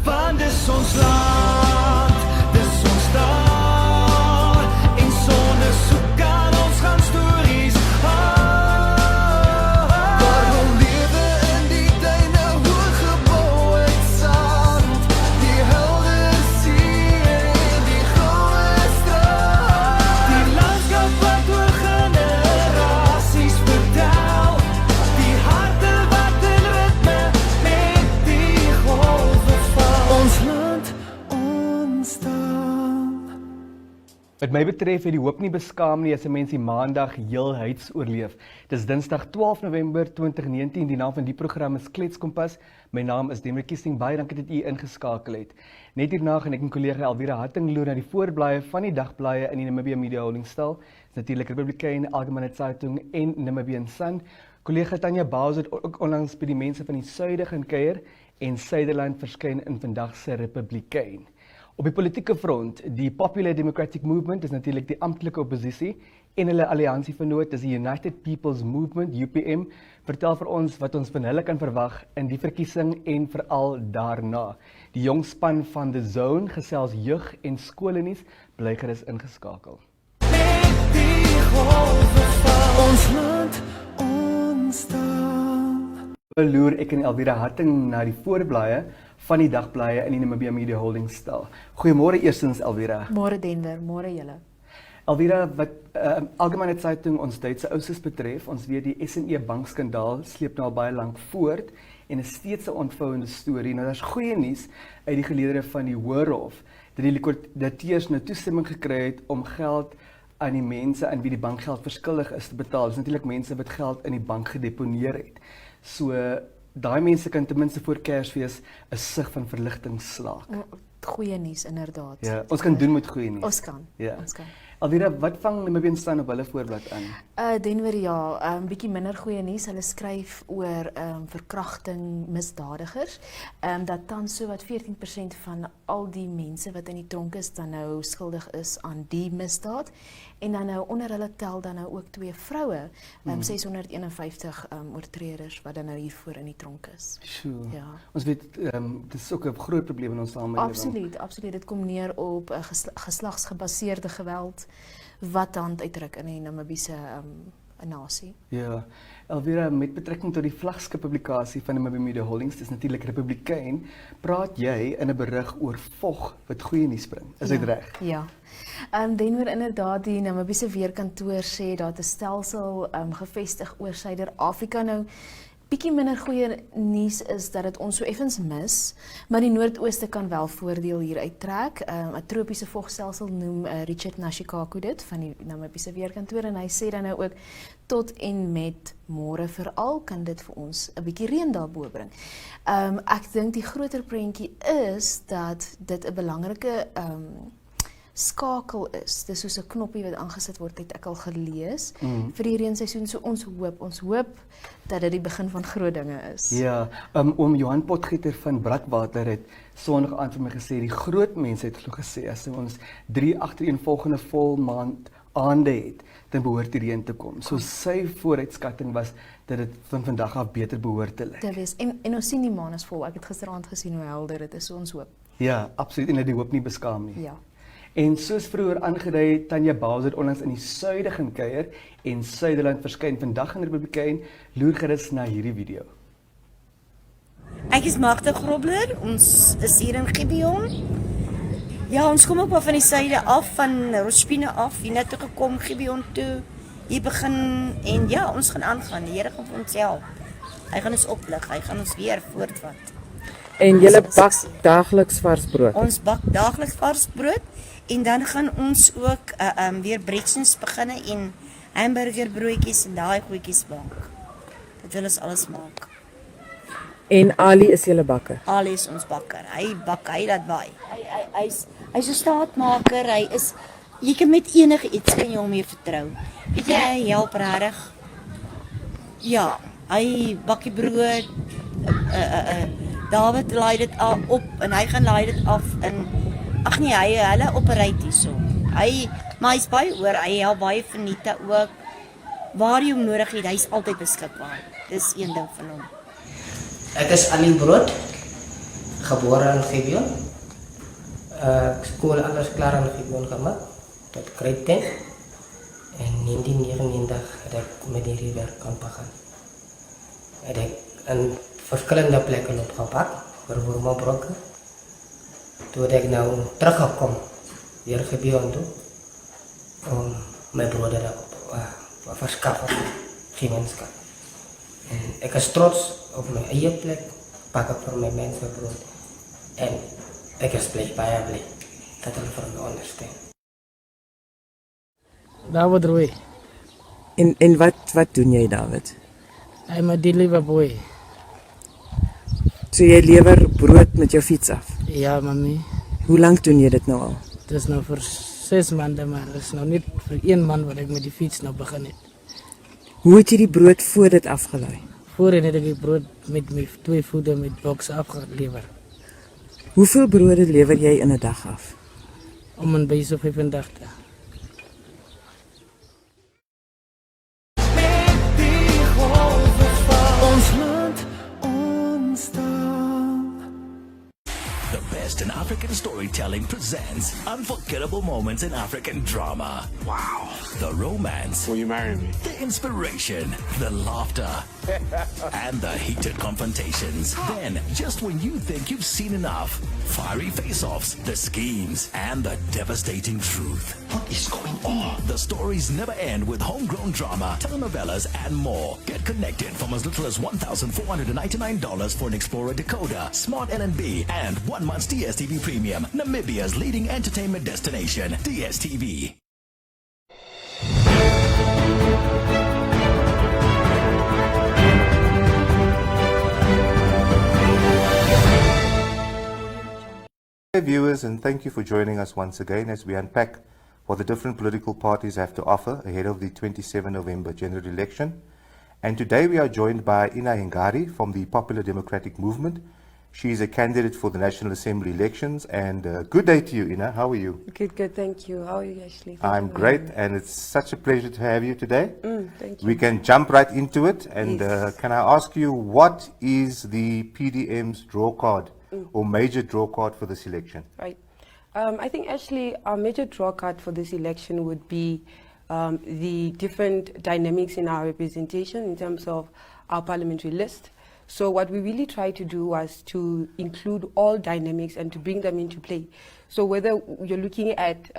Want dis ons land, dis ons taal, en sonder soek aan ons gaan stories. Waar wil lewe in die duine, hoog gebou uit sand, die helder see en die goue straat, die landskap wat oor generasies vertel, die harte wat in ritme met die golwe val. Ons land, ons taal. Wat my betref het die hoop nie beskaam nie as 'n mens die maandag heelhuids oorleef. Dis Dinsdag 12 November 2019, die naam van die program is Kletskompas. My naam is Denver Kisting, baie dankie dat u ingeskakel het. Net hierna gaan ek en kollega Elvira Hattingh loer na die voorblaaie van die dagblaaie in die Namibia Media Holdingstal. Dis natuurlik Republikein, Algemene Zeitung en Namibian Sun. Kollega Tanya Bowes het ook onlangs by die mense van die suide gaan kuier en Suiderland verskyn in vandag se Republikein. Op die politieke front, die Popular Democratic Movement is natuurlik die amptelike oppositie en hulle alliansievennoot is die United People's Movement, UPM, vertel vir ons wat ons van hulle kan verwag in die verkiesing en veral daarna. Die jong span van The Zone, gesels jeug en skoolnuus, bly gerus ingeskakel. Ons land, ons taal. Loer ek en Elvira Hattingh na die voorblaaie van die dagblaaie in die Namibia Media Holdingstal. Goeiemôre eerstens Elvira. Môre Denver, môre julle. Elvira, wat Algemene Zeitung ons Duitse oudses betref, ons weet die SNE bankskandaal sleep nou al baie lank voort en is steeds 'n ontvouende storie. Nou daar's goeie nuus uit die geleedere van die Hoërhof dat die liquidateurs nou toestemming gekry het om geld aan die mense aan wie die bankgeld verskuldig is te betaal. Dis natuurlik mense wat geld in die bank gedeponeer het. So daai mense kan ten minste voor Kersfees 'n sig van verligting slaak. Goeie nuus inderdaad. Ja, ons kan doen met goeie nuus. Ons kan. Ja. Ons kan. Elvira, wat vang Namibian Sun op hulle voorblad aan? Denver ja, bietjie minder goeie nuus. Hulle skryf oor verkrachting misdadigers. Dat tans so wat 14% van al die mense wat in die tronk is dan nou skuldig is aan die misdaad. En dan nou onder hulle tel dan nou ook 2 vroue, 651 oortreders wat dan nou hiervoor in die tronk is. Sjoe. Ja. Ons weet dit is ook 'n groot probleem in ons samelewing. Absoluut, absoluut. Dit kom neer op geslagsgebaseerde geweld wat hand uitdruk in die Namibiese nasie. Ja. Elvira, met betrekking tot die vlagskippublikasie van die Namibia Media Holdings, dis natuurlik Republikein, praat jy in 'n berig oor vog wat goeie nuus bring. Is dit reg? Ja. Denver inderdaad, die Namibiese weerkantoor sê dat 'n stelsel gevestig oor Suider-Afrika nou. Bietjie minder goeie nuus is dat dit ons so effens mis, maar die Noordooste kan wel voordeel hier uittrek. 'n tropiese vogstelsel noem Richard Nashikaku dit van die Namibiese weerkantoor en hy sê dan nou ook tot en met môre veral kan dit vir ons 'n bietjie reën daarbo bring. Ek dink die groter prentjie is dat dit 'n belangrike skakel is. Dis soos 'n knoppie wat aangesit word, het ek al gelees, vir die reenseisoen. So ons hoop dat dit die begin van groot dinge is. Ja, oom Johan Potgieter van Brakwater het Sondag aand vir my gesê, die groot mense het gesê, as ons 3 agtereenvolgende volmaand aande het, dan behoort die reën te kom. So sy vooruitskatting was dat dit van vandag af beter behoort te lyk. Dit is, en ons sien die maan is vol. Ek het gisteraand gesien hoe helder dit is, so ons hoop. Ja, absoluut, en dat die hoop nie beskaam nie. Ja. En soos vroeër aangedui, Tanya Bowes het onlangs in die suide gaan kuier en Suiderland verskyn vandag in Republikein. Loer gerus na hierdie video. Ek is Magda Grobler, ons is hier in Gibeon. Ja, ons kom ook maar van die suide af, van Rospine af, hier net toe gekom, Gibeon toe, hier begin, en ja, ons gaan aangaan, die Here gaan vir ons help. Hy gaan ons oplig, hy gaan ons weer voortvat. En julle bak daagliks vars brood? Ons bak daagliks vars brood, en dan gaan ons ook weer breakfast beginne en hamburgerbroodjies en daai goedjies bak. Dit wil ons alles maak. En Ali is julle bakker? Ali is ons bakker. Hy bak, hy laat baie. Hy's 'n staatmaker, hy is, jy kan met enige iets kan jy hom mee vertrou. Weet jy, hy help regtig. Ja, hy bak die brood, David laai dit op en hy gaan laai dit af in, ag nee, hulle operate hierso. Maar hy's baie oor, hy help baie verniete ook. Waar jy hom nodig het, hy's altyd beskikbaar. Dis een ding van hom. Ek is Ali Brood, geboren in Gibeon. School alles klaar in Gibeon gemaakt, tot grade 10. En in 1999 heb ik met hierdie werk kan begin. Heb ik in verschillende plekken opgepakt, voor mijn brokken. Toen heb ik nou teruggekomen, weer Gibeon toe, om mijn broeder te verschaffen, gemeenschap. En ik is trots op mijn eigen plek, pak ik voor mijn mensen brood. En ik is blij, baie blij, dat hulle vir my ondersteun. David Roy, En wat doen jy, David? I'm a delivery boy. So jy lewer brood met jou fiets af. Ja, mami. Hoe lank doen jy dit nou al? Het is nou voor 6 maanden, maar het is nog niet voor 1 maand wat ik met die fiets nou begin heb. Hoe het jy die brood voor dit afgelei? Voorheen heb ik die brood met mijn 2 voeten met boksen afgeleverd. Hoeveel brode lewer jy in 'n dag af? Om een beetje zo 85. Ons land, ons taal. The best in African storytelling presents unforgettable moments in African drama. Wow. The romance. Will you marry me? The inspiration. The laughter. And the heated confrontations. Then, just when you think you've seen enough, fiery face-offs, the schemes, and the devastating truth. What is going on? The stories never end with homegrown drama, telenovelas, and more. Get connected from as little as $1,499 for an Explorer decoder, Smart LNB, and 1 month's DSTV Premium, Namibia's leading entertainment destination, DSTV. Hey viewers, and thank you for joining us once again as we unpack what the different political parties have to offer ahead of the 27 November general election. And today we are joined by Ina Hingari from the Popular Democratic Movement. She is a candidate for the National Assembly elections. And good day to you, Ina. How are you? Good, thank you. How are you, Ashley? I'm great, and it's such a pleasure to have you today. Thank you. We can jump right into it. And Yes. can I ask you, what is the PDM's draw card or major draw card for this election? Right. I think actually our major draw card for this election would be the different dynamics in our representation in terms of our parliamentary list. So what we really tried to do was to include all dynamics and to bring them into play. So whether you're looking at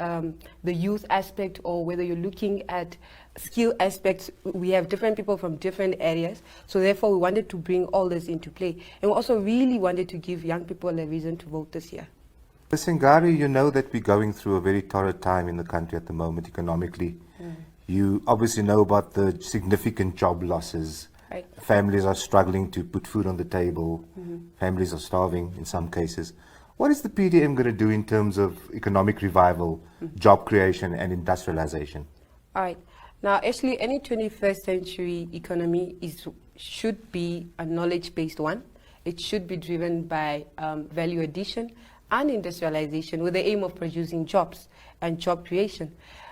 the youth aspect or whether you're looking at skill aspects, we have different people from different areas. So therefore we wanted to bring all this into play. And we also really wanted to give young people a reason to vote this year. Ms. Hingari, you know that we're going through a very torrid time in the country at the moment economically. You obviously know about the significant job losses. Right. Families are struggling to put food on the table. Families are starving in some cases. What is the PDM going to do in terms of economic revival, job creation and industrialization? All right. Now, actually, any 21st century economy should be a knowledge-based one. It should be driven by value addition and industrialization with the aim of producing jobs and job creation.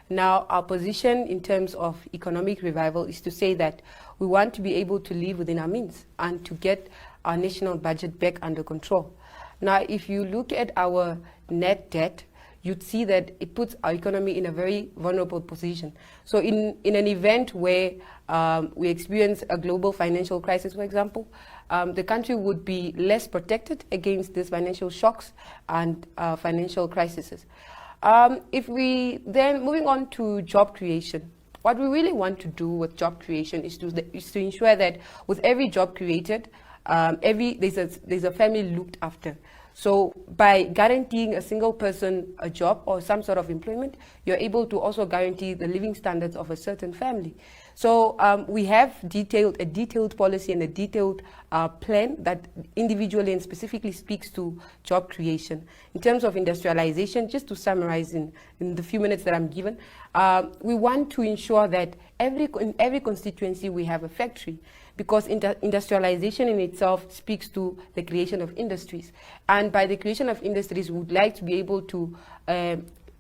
Now, our position in terms of economic revival is to say that we want to be able to live within our means and to get our national budget back under control. Now, if you look at our net debt, you'd see that it puts our economy in a very vulnerable position. So in an event where we experience a global financial crisis, for example, the country would be less protected against these financial shocks and financial crises. If we then, moving on to job creation, what we really want to do with job creation is to ensure that with every job created, there's a family looked after. So by guaranteeing a single person a job or some sort of employment, you're able to also guarantee the living standards of a certain family. So we have a detailed policy and a detailed plan that individually and specifically speaks to job creation. In terms of industrialization, just to summarize in the few minutes that I'm given, we want to ensure that in every constituency we have a factory, because industrialization in itself speaks to the creation of industries. And by the creation of industries, we would like to be able to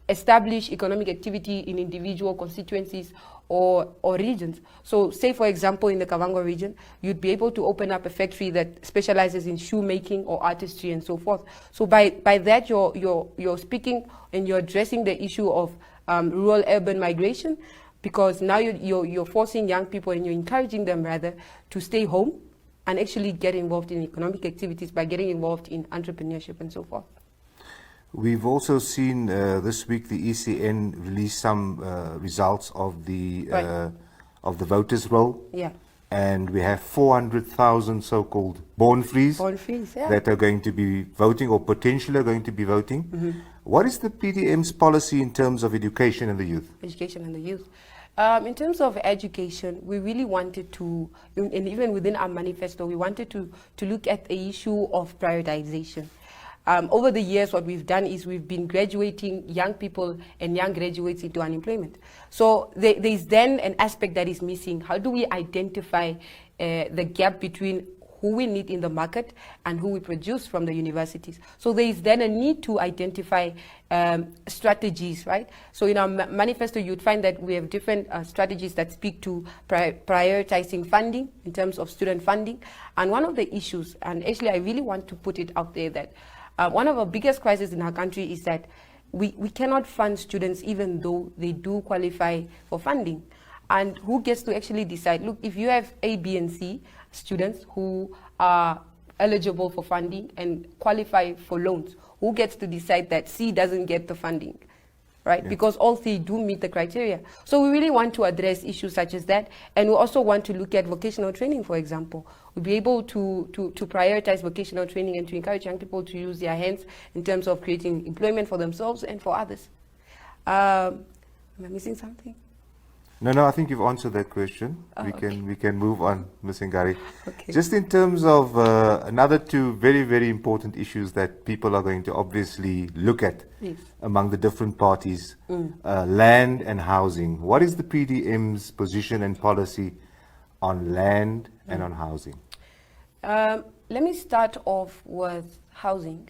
establish economic activity in individual constituencies or regions. So say, for example, in the Kavango region, you'd be able to open up a factory that specializes in shoemaking or artistry and so forth. So by that, you're speaking and you're addressing the issue of rural-urban migration, because now you're forcing young people and you're encouraging them rather to stay home and actually get involved in economic activities by getting involved in entrepreneurship and so forth. We've also seen this week the ECN release some results of the voters' roll. Yeah. And we have 400,000 so-called born-frees yeah. that are going to be voting or potentially are going to be voting. Mm-hmm. What is the PDM's policy in terms of education and the youth? Education and the youth. In terms of education, we really wanted to, and even within our manifesto, we wanted to look at the issue of prioritization. Over the years, what we've done is we've been graduating young people and young graduates into unemployment. So there's then an aspect that is missing. How do we identify the gap between who we need in the market and who we produce from the universities? So there is then a need to identify strategies, right? So in our manifesto, you'd find that we have different strategies that speak to prioritizing funding in terms of student funding. And one of the issues, and actually I really want to put it out there, that one of our biggest crises in our country is that we cannot fund students even though they do qualify for funding. And who gets to actually decide? Look, if you have A, B, and C students who are eligible for funding and qualify for loans, who gets to decide that C doesn't get the funding? Right? Yeah. Because all three do meet the criteria. So we really want to address issues such as that. And we also want to look at vocational training, for example. We'll be able to prioritize vocational training and to encourage young people to use their hands in terms of creating employment for themselves and for others. Am I missing something? No, I think you've answered that question. Oh, we can move on, Ms. Ngari. Okay. Just in terms of another two very, very important issues that people are going to obviously look at among the different parties, land and housing. What is the PDM's position and policy on land and on housing? Let me start off with housing.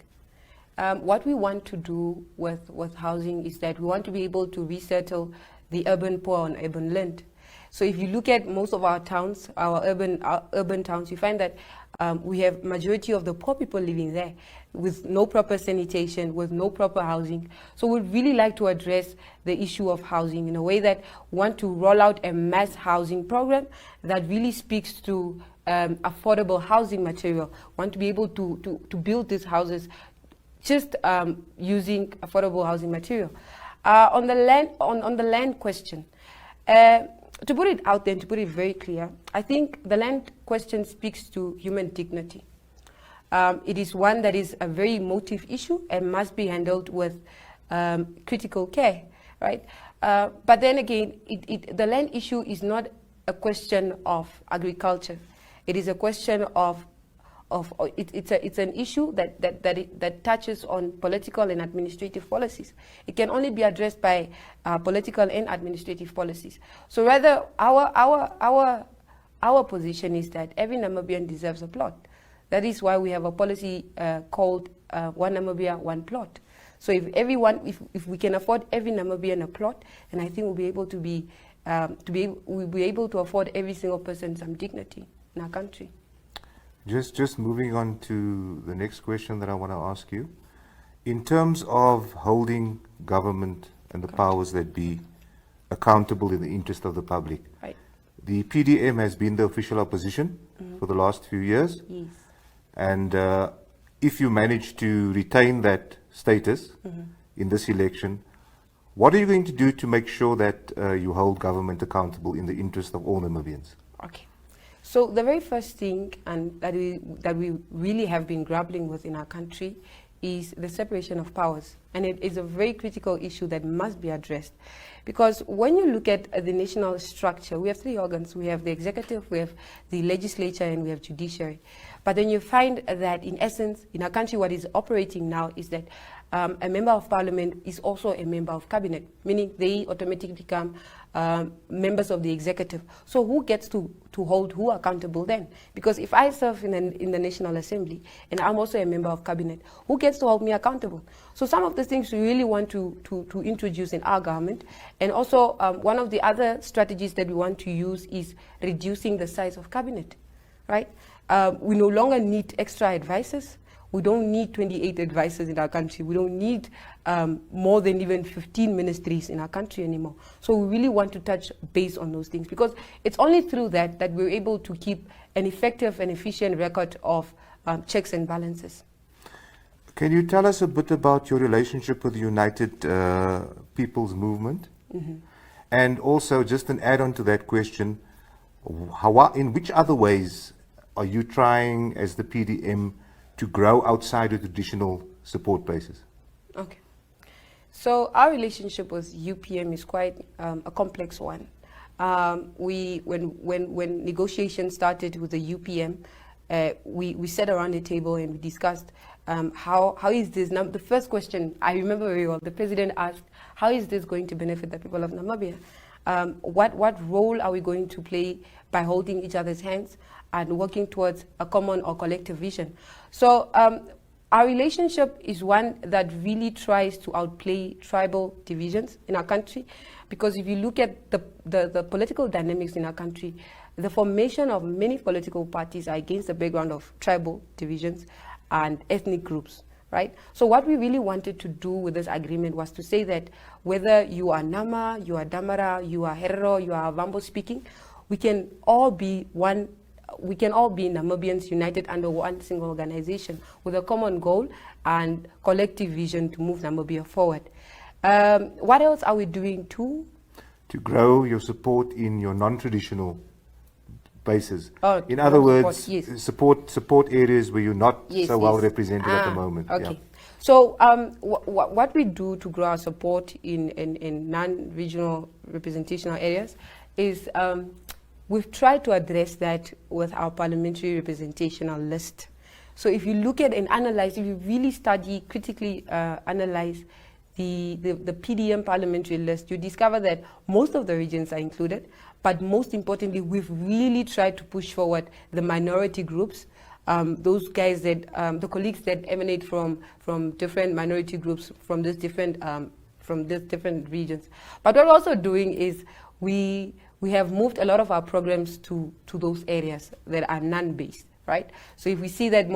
What we want to do with housing is that we want to be able to resettle the urban poor on urban land. So if you look at most of our towns, our urban towns, you find that we have majority of the poor people living there with no proper sanitation, with no proper housing. So we'd really like to address the issue of housing in a way that we want to roll out a mass housing program that really speaks to affordable housing material. We want to be able to build these houses just using affordable housing material. On the land question, to put it out there and to put it very clear, I think the land question speaks to human dignity. It is one that is a very emotive issue and must be handled with critical care, right? But then again, the land issue is not a question of agriculture. It is a question of it's an issue that touches on political and administrative policies. It can only be addressed by political and administrative policies. So rather, our position is that every Namibian deserves a plot. That is why we have a policy called One Namibia, One Plot. So if we can afford every Namibian a plot, then I think we'll be able we'll be able to afford every single person some dignity in our country. Just moving on to the next question that I want to ask you. In terms of holding government and the powers that be accountable in the interest of the public, right. The PDM has been the official opposition for the last few years. Yes. And if you manage to retain that status in this election, what are you going to do to make sure that you hold government accountable in the interest of all Namibians? Okay. So the very first thing and that we really have been grappling with in our country is the separation of powers. And it is a very critical issue that must be addressed. Because when you look at the national structure, we have three organs. We have the executive, we have the legislature, and we have judiciary. But then you find that in essence, in our country, what is operating now is that a member of parliament is also a member of cabinet, meaning they automatically become members of the executive. So who gets to hold who accountable then? Because if I serve in the National Assembly and I'm also a member of cabinet, who gets to hold me accountable? So some of the things we really want to introduce in our government. And also one of the other strategies that we want to use is reducing the size of cabinet, right? We no longer need extra advisors. We don't need 28 advisors in our country. We don't need more than even 15 ministries in our country anymore. So we really want to touch base on those things, because it's only through that we're able to keep an effective and efficient record of checks and balances. Can you tell us a bit about your relationship with the United People's Movement? Mm-hmm. And also, just an add-on to that question, in which other ways are you trying as the PDM to grow outside of traditional support bases? Okay. So our relationship with UPM is quite a complex one. When negotiations started with the UPM, we sat around the table and we discussed how is this, the first question I remember very well, the president asked, how is this going to benefit the people of Namibia? What role are we going to play by holding each other's hands and working towards a common or collective vision? So our relationship is one that really tries to outplay tribal divisions in our country, because if you look at the political dynamics in our country, the formation of many political parties are against the background of tribal divisions and ethnic groups, right? So what we really wanted to do with this agreement was to say that whether you are Nama, you are Damara, you are Herero, you are Vambo speaking, we can all be Namibians united under one single organization with a common goal and collective vision to move Namibia forward. What else are we doing to grow your support in your non-traditional bases? In other words, yes. support areas where you're not so well represented at the moment. Okay. Yeah. So what we do to grow our support in non-regional representational areas is we've tried to address that with our parliamentary representational list. So if you look at and analyze, if you really study, critically analyze the PDM parliamentary list, you discover that most of the regions are included, but most importantly, we've really tried to push forward the minority groups, those guys that, the colleagues that emanate from different minority groups from these different regions. But what we're also doing is we have moved a lot of our programs to those areas that are non-based, right? So if we see that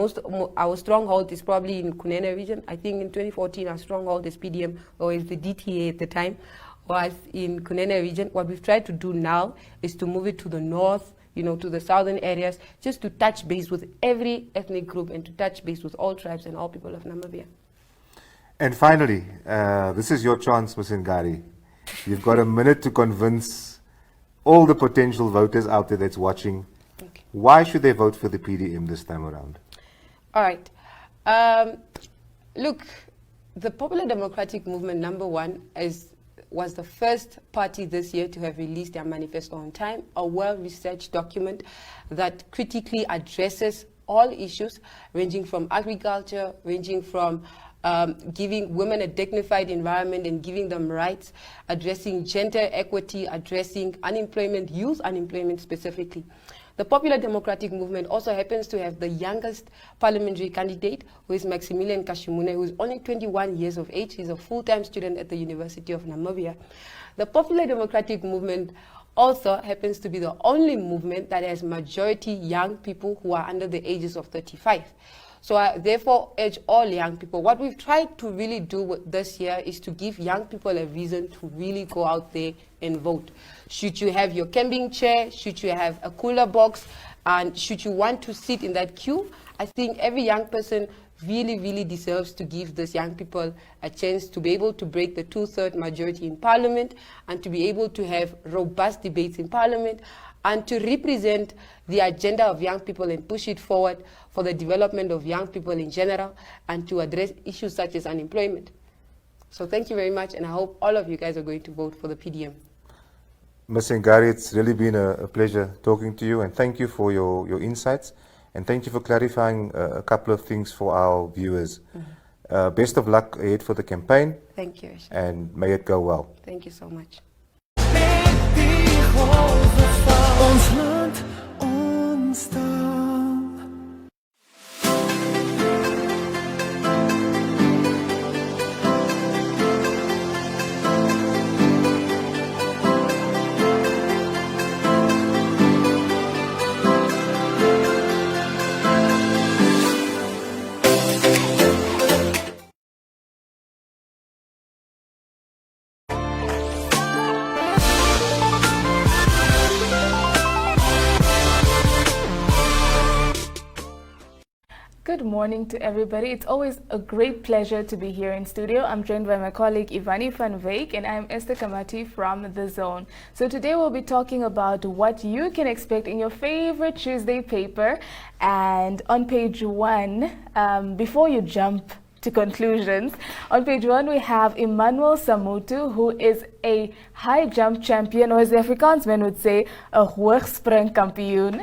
our stronghold is probably in Kunene region, I think in 2014 our stronghold is PDM, or is the DTA at the time, was in Kunene region. What we've tried to do now is to move it to the north, to the southern areas, just to touch base with every ethnic group and to touch base with all tribes and all people of Namibia. And finally, this is your chance, Ms. Ngari. You've got a minute to convince all the potential voters out there that's watching, why should they vote for the PDM this time around? All right. Look, the Popular Democratic Movement, number one, was the first party this year to have released their manifesto on time, a well-researched document that critically addresses all issues, ranging from agriculture, ranging from giving women a dignified environment and giving them rights, addressing gender equity, addressing unemployment, youth unemployment specifically. The Popular Democratic Movement also happens to have the youngest parliamentary candidate, who is Maximilian Kashimune, who is only 21 years of age. He's a full-time student at the University of Namibia. The Popular Democratic Movement also happens to be the only movement that has majority young people who are under the ages of 35. So I therefore urge all young people, what we've tried to really do this year is to give young people a reason to really go out there and vote. Should you have your camping chair, should you have a cooler box, and should you want to sit in that queue, I think every young person really deserves to give these young people a chance to be able to break the 2/3 majority in Parliament and to be able to have robust debates in Parliament and to represent the agenda of young people and push it forward for the development of young people in general and to address issues such as unemployment. So thank you very much, and I hope all of you guys are going to vote for the PDM. Ms. Ngari, it's really been a pleasure talking to you, and thank you for your insights And thank you for clarifying a couple of things for our viewers. Best of luck ahead for the campaign. Thank you, Ashley. And may it go well. Thank you so much. Ons land, ons taal. Good morning to everybody. It's always a great pleasure to be here in studio. I'm joined by my colleague Evany van Wyk, and I'm Ester Kamati from The Zone. So today we'll be talking about what you can expect in your favorite Tuesday paper. And on page 1, before you jump to conclusions, on page 1 we have Emmanuel Samutu, who is a high jump champion, or as the Afrikaans men would say, a hoogspring kampioen.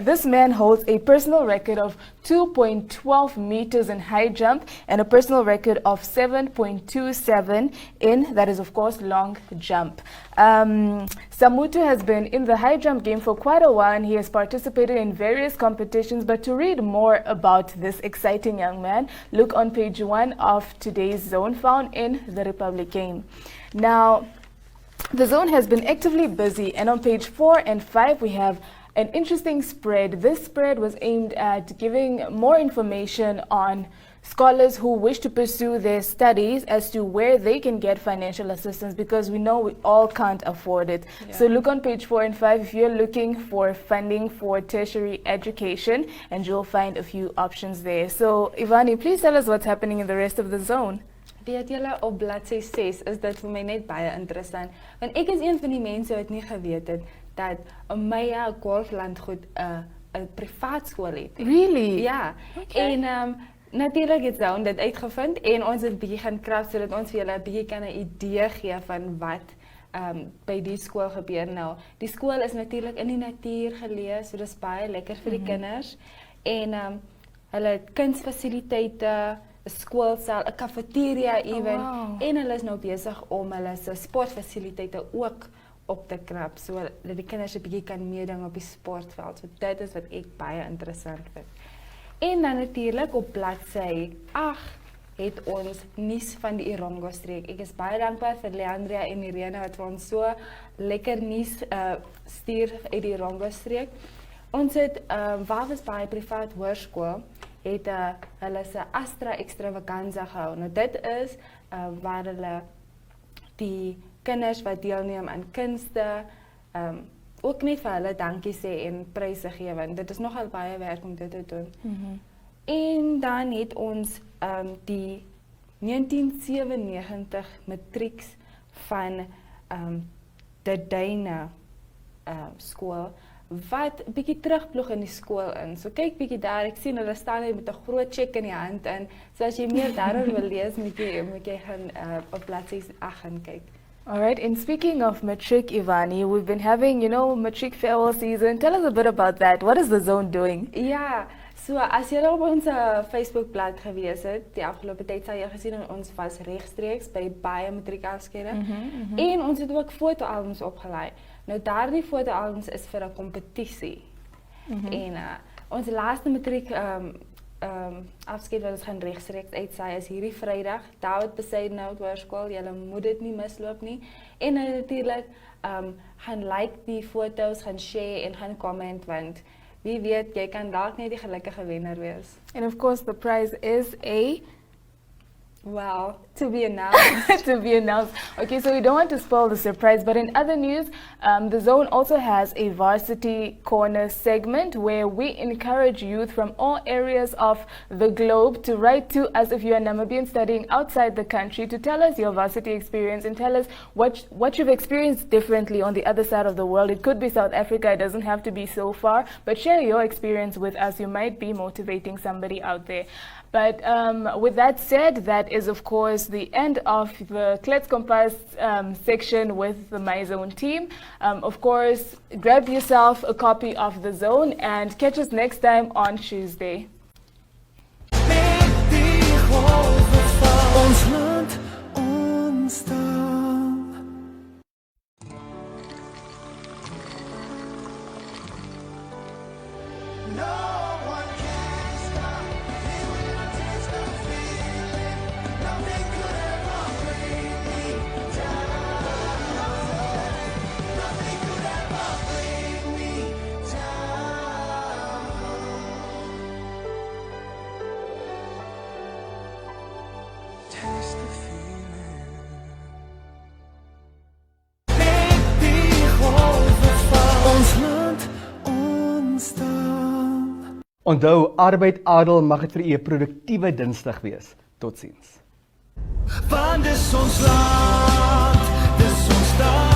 This man holds a personal record of 2.12 meters in high jump and a personal record of 7.27 in, that is of course, long jump. Samutu has been in the high jump game for quite a while, and he has participated in various competitions. But to read more about this exciting young man, look on page 1 of today's Zone, found in the Republican. Now, the Zone has been actively busy, and on page 4 and 5 we have an interesting spread. This spread was aimed at giving more information on scholars who wish to pursue their studies as to where they can get financial assistance, because we know we all can't afford it. Yeah. So look on page 4 and 5 if you're looking for funding for tertiary education, and you'll find a few options there. So Evany, please tell us what's happening in the rest of the Zone. Weet julle, op bladsy 6 is dit vir my net baie interessant, want ek is een van die mense wat nie geweet het dat Maya golflandgoed 'n privaat skool het. Really? Ja. Okay. En natuurlik het Zone dit uitgevind, en ons het bietjie gaan krap sodat ons vir julle 'n bietjie kan 'n idee gee van wat by die skool gebeur. Nou, die skool is natuurlik in die natuur geleë, so dis baie lekker vir die kinders. En hulle het kunsfasiliteite, 'n skoolsaal, 'n kafeteria ewen, en hulle is nou besig om hulle se sportfasiliteite ook op te knap, so dat die kinders 'n bietjie kan meeding op die sportveld. So dit is wat ek baie interessant vind. En dan natuurlik op bladsy 8 het ons nuus van die Irongo streek. Ek is baie dankbaar vir Leandria en Irene wat vir ons so lekker nuus stuur uit die Irongo streek. Ons het Wawes Baai privaat hoërskool het hulle se Astra extravaganza gehou. Nou dit is waar hulle die kinders wat deelneem aan kunste ook net vir hulle dankie sê en pryse gee, want dit is nogal baie werk om dit te doen. En dan het ons die 1997 matrieks van de Duine skool wat bietjie terugploeg in die skool in. So kyk bietjie daar, ek sien hulle staan hier met 'n groot cheque in die hand in. So as jy meer daaroor wil lees, moet jy gaan op bladsy 8 gaan kyk. Alright, and speaking of matric, Evany, we've been having, matric farewell season. Tell us a bit about that. What is the Zone doing? Ja, so as jy op ons Facebookblad gewees het, die afgelope tyd sal jy gesien en ons was regstreeks by baie matriekafskeide. En ons het ook fotoalbums opgelaai. Nou daardie fotoalbums is vir 'n kompetisie. En ons laaste matriek afskeid wat ons gaan regstreeks uitsaai is hierdie Vrydag. David Besaidnout Hoërskool, julle moet dit nie misloop nie. En natuurlik gaan like die foto's, gaan share en gaan comment, want wie weet, jy kan dalk net die gelukkige wenner wees. And of course the prize is well, to be announced. To be announced. Okay, so we don't want to spoil the surprise, but in other news, the Zone also has a Varsity Corner segment where we encourage youth from all areas of the globe to write to us if you're a Namibian studying outside the country, to tell us your varsity experience and tell us what you've experienced differently on the other side of the world. It could be South Africa, it doesn't have to be so far, but share your experience with us. You might be motivating somebody out there. But with that said, that is of course the end of the Kletskompas section with the My Zone team. Of course, grab yourself a copy of The Zone and catch us next time on Tuesday. Ons land, ons taal. No one can stop me when I taste the feeling. Nothing could ever bring me down. Nothing could ever bring me down. Taste the feeling. Make die golven val. Ons land, ons taal. Onthou, arbeid adel mag dit vir u 'n produktiewe Dinsdag wees. Totsiens. Want dis ons land, dis ons taal.